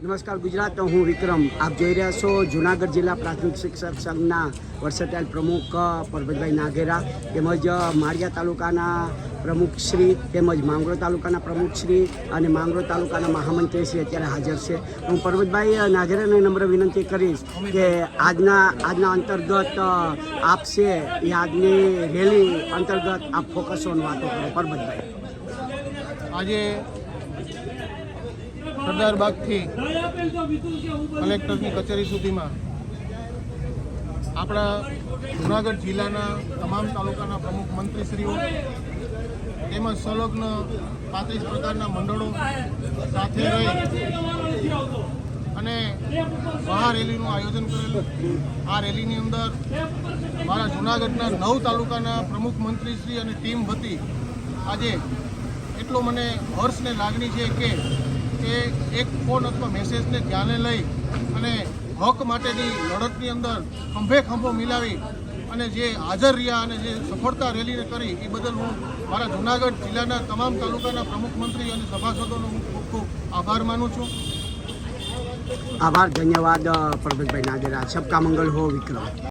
નમસ્કાર ગુજરાત, હું વિક્રમ. આપ જોઈ રહ્યા છો જૂનાગઢ જિલ્લા પ્રાથમિક શિક્ષક સંઘના વર્સેટાઇલ પ્રમુખ પરબતભાઈ નાઘેરા તેમજ માળિયા તાલુકાના પ્રમુખશ્રી તેમજ માંગરોળ તાલુકાના પ્રમુખશ્રી અને માંગરોળ તાલુકાના મહામંત્રીશ્રી અત્યારે હાજર છે. હું પરબતભાઈ નાઘેરાને નમ્ર વિનંતી કરીશ કે આજના અંતર્ગત આપ છે એ આજની રેલી અંતર્ગત આપ ફોકસ ઓન વાતો કરો. પરબતભાઈ, આજે સરદારબાગથી કલેક્ટરની કચેરી સુધીમાં આપણા જૂનાગઢ જિલ્લાના તમામ તાલુકાના પ્રમુખ મંત્રીશ્રીઓ તેમજ સંલગ્ન 35 પ્રકારના મંડળો સાથે રહી અને મહારેલીનું આયોજન કરેલું. આ રેલીની અંદર મારા જૂનાગઢના 9 તાલુકાના પ્રમુખ મંત્રીશ્રી અને ટીમ વતી આજે એટલો મને હર્ષ ને લાગણી છે કે એક ફોન અથવા મેસેજને ધ્યાને લઈ અને હક માટેની લડતની અંદર ખંભે ખંભો મિલાવી અને જે હાજર રહ્યા અને જે સફળતા રેલીને કરી એ બદલ હું મારા જૂનાગઢ જિલ્લાના તમામ તાલુકાના પ્રમુખ મંત્રી અને સભાસદોનો હું ખૂબ ખૂબ આભાર માનું છું. આભાર, ધન્યવાદ પરબતભાઈ નાઘેરા. સબકા મંગલ હો. વિક્રમ.